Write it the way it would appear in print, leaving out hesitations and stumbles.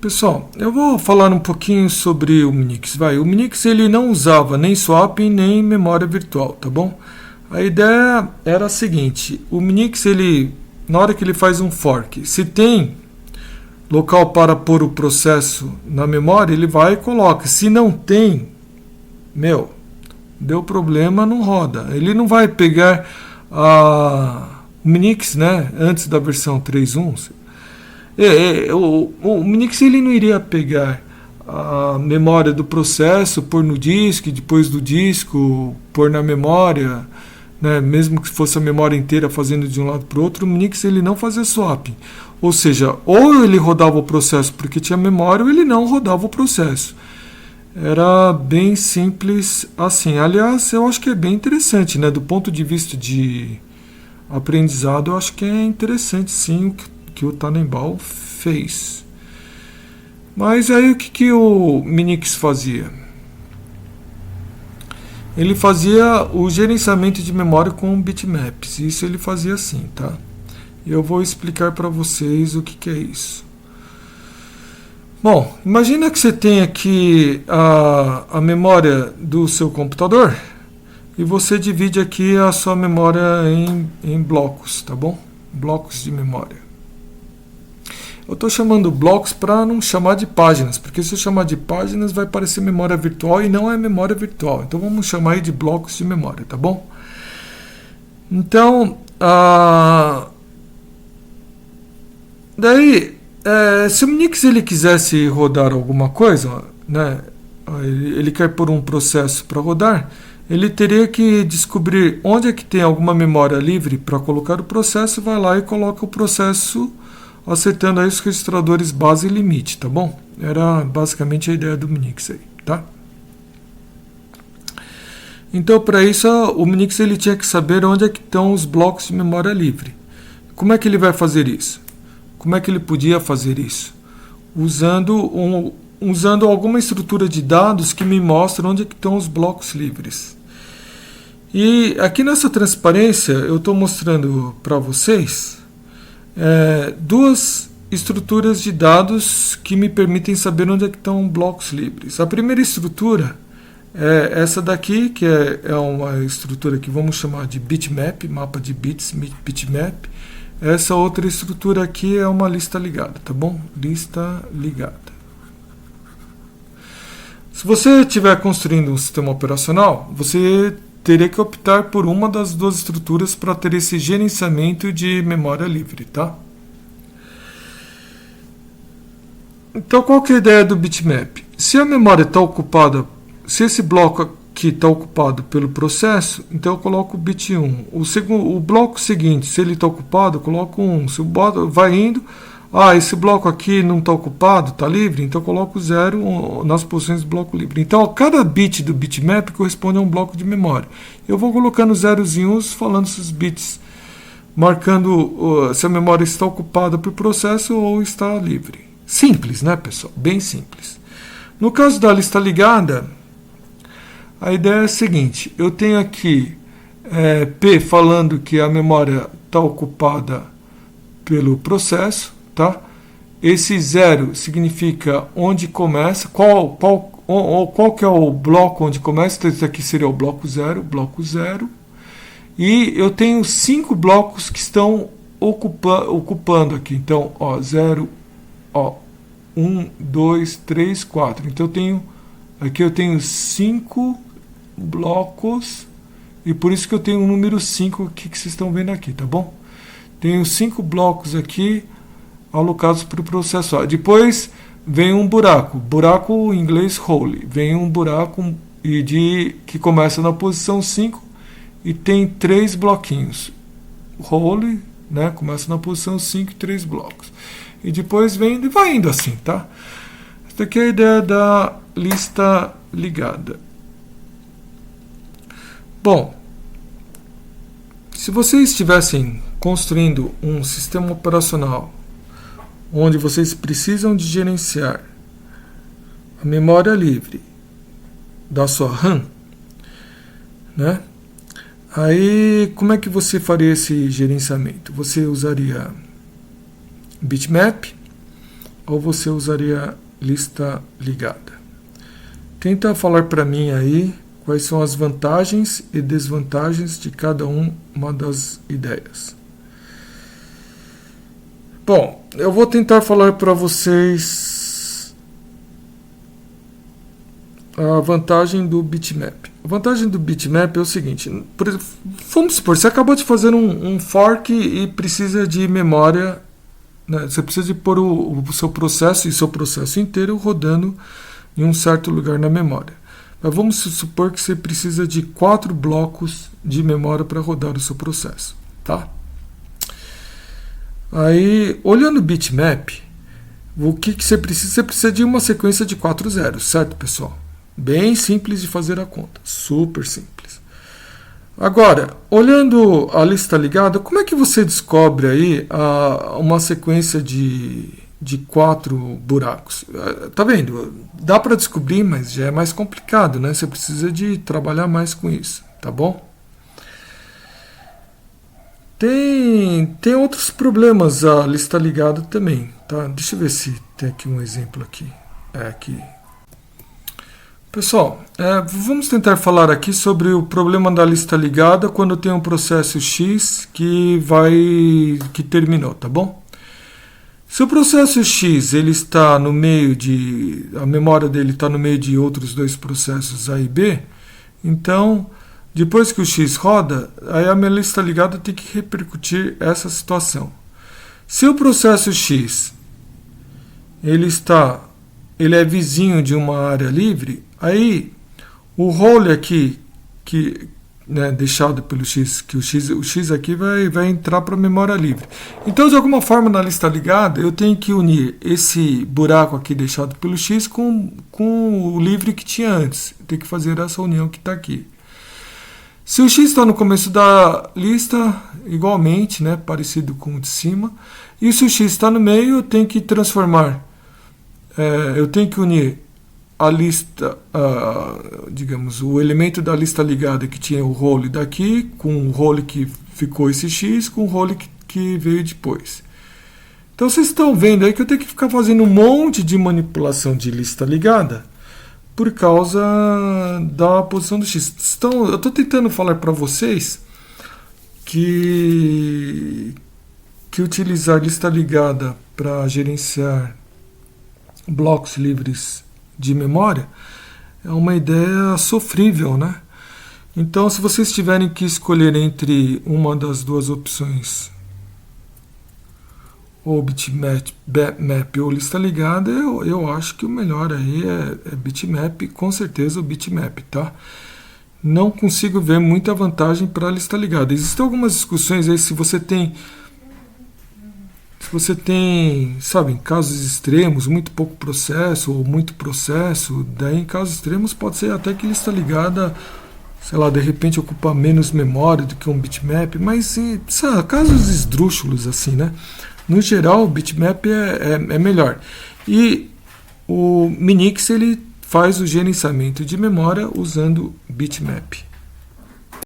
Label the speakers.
Speaker 1: Pessoal, eu vou falar um pouquinho sobre o Minix. O Minix ele não usava nem swapping nem memória virtual, tá bom? A ideia era a seguinte: o Minix ele, na hora que ele faz um fork, se tem local para pôr o processo na memória, ele vai e coloca. Se não tem, deu problema, não roda. Ele não vai pegar o Minix, né, antes da versão 3.1. O Minix ele não iria pegar a memória do processo, pôr no disco, e depois do disco pôr na memória, né, mesmo que fosse a memória inteira fazendo de um lado para o outro. O Minix ele não fazia swapping, ou seja, ou ele rodava o processo porque tinha memória, ou ele não rodava o processo. Era bem simples assim. Aliás, eu acho que é bem interessante, né, do ponto de vista de aprendizado. Eu acho que é interessante sim o que o Tannenbaum fez. Mas aí o que o Minix fazia? Ele fazia o gerenciamento de memória com bitmaps. Isso ele fazia assim, tá? Eu vou explicar para vocês o que é isso. Bom, imagina que você tem aqui a memória do seu computador e você divide aqui a sua memória em blocos, tá bom? Blocos de memória. Eu estou chamando blocos para não chamar de páginas, porque se eu chamar de páginas vai parecer memória virtual e não é memória virtual. Então vamos chamar aí de blocos de memória, tá bom? Então, daí, se o Minix ele quisesse rodar alguma coisa, né, ele quer pôr um processo para rodar, ele teria que descobrir onde é que tem alguma memória livre para colocar o processo, vai lá e coloca o processo acertando aí os registradores base e limite, tá bom? Era basicamente a ideia do Minix aí, tá? Então, para isso, o Minix ele tinha que saber onde é que estão os blocos de memória livre. Como é que ele vai fazer isso? Como é que ele podia fazer isso? Usando alguma estrutura de dados que me mostra onde é que estão os blocos livres. E aqui nessa transparência eu estou mostrando para vocês duas estruturas de dados que me permitem saber onde é que estão blocos livres. A primeira estrutura é essa daqui, que é uma estrutura que vamos chamar de bitmap, mapa de bits, bitmap. Essa outra estrutura aqui é uma lista ligada, tá bom? Lista ligada. Se você estiver construindo um sistema operacional, você teria que optar por uma das duas estruturas para ter esse gerenciamento de memória livre, tá? Então, qual que é a ideia do bitmap? Se a memória está ocupada, se esse bloco aqui está ocupado pelo processo, então eu coloco o bit 1. O bloco seguinte, se ele está ocupado, eu coloco 1. Se o bloco vai indo, esse bloco aqui não está ocupado, está livre, então eu coloco 0 nas posições do bloco livre. Então, cada bit do bitmap corresponde a um bloco de memória. Eu vou colocando zeros e uns, falando esses bits, marcando se a memória está ocupada por processo ou está livre. Simples, né, pessoal? Bem simples. No caso da lista ligada, a ideia é a seguinte: eu tenho aqui P falando que a memória está ocupada pelo processo, tá? Esse 0 significa onde começa, qual que é o bloco onde começa. Então, esse aqui seria o bloco 0, e eu tenho 5 blocos que estão ocupando aqui. Então, 0, 1, 2, 3, 4. Então, aqui eu tenho 5 blocos, e por isso que eu tenho o número 5 aqui que vocês estão vendo aqui, tá bom? Tenho 5 blocos aqui alocados para o processo A. Depois vem um buraco em inglês hole, vem um buraco que começa na posição 5 e tem 3 bloquinhos. Hole, né, começa na posição 5 e 3 blocos. E depois vem e vai indo assim, tá? Essa aqui é a ideia da lista ligada. Bom, se vocês estivessem construindo um sistema operacional onde vocês precisam de gerenciar a memória livre da sua RAM, né? Aí, como é que você faria esse gerenciamento? Você usaria bitmap, ou você usaria lista ligada? Tenta falar para mim aí quais são as vantagens e desvantagens de cada uma das ideias. Bom, eu vou tentar falar para vocês a vantagem do bitmap. A vantagem do bitmap é o seguinte, vamos supor, você acabou de fazer um fork e precisa de memória, né? Você precisa de pôr o seu processo e seu processo inteiro rodando em um certo lugar na memória. Mas vamos supor que você precisa de 4 blocos de memória para rodar o seu processo, tá? Aí, olhando o bitmap, o que você precisa? Você precisa de uma sequência de 4 zeros, certo, pessoal? Bem simples de fazer a conta, super simples. Agora, olhando a lista ligada, como é que você descobre aí uma sequência de 4 buracos? Tá vendo? Dá para descobrir, mas já é mais complicado, né? Você precisa de trabalhar mais com isso, tá bom? Tem outros problemas a lista ligada também, tá? Deixa eu ver se tem aqui um exemplo aqui. Aqui. Pessoal, vamos tentar falar aqui sobre o problema da lista ligada quando tem um processo X que terminou, tá bom? Se o processo X ele está no meio a memória dele está no meio de outros 2 processos A e B, então depois que o X roda, aí a minha lista ligada tem que repercutir essa situação. Se o processo X ele é vizinho de uma área livre, aí o role aqui né, deixado pelo X, que o X aqui vai entrar para a memória livre. Então, de alguma forma, na lista ligada, eu tenho que unir esse buraco aqui deixado pelo X com o livre que tinha antes. Tem que fazer essa união que está aqui. Se o X está no começo da lista, igualmente, né, parecido com o de cima, e se o X está no meio, eu tenho que transformar, eu tenho que unir a lista, digamos, o elemento da lista ligada que tinha o role daqui, com o role que ficou esse X, com o role que veio depois. Então vocês estão vendo aí que eu tenho que ficar fazendo um monte de manipulação de lista ligada, por causa da posição do X. Então, eu estou tentando falar para vocês que utilizar lista ligada para gerenciar blocos livres de memória é uma ideia sofrível, né? Então, se vocês tiverem que escolher entre uma das duas opções, ou bitmap ou lista ligada, eu acho que o melhor aí é bitmap, com certeza o bitmap, tá? Não consigo ver muita vantagem para a lista ligada. Existem algumas discussões aí se você tem, sabe, em casos extremos, muito pouco processo ou muito processo, daí em casos extremos pode ser até que lista ligada, sei lá, de repente ocupa menos memória do que um bitmap, mas sabe, casos esdrúxulos assim, né? No geral, o bitmap é melhor. E o Minix ele faz o gerenciamento de memória usando bitmap.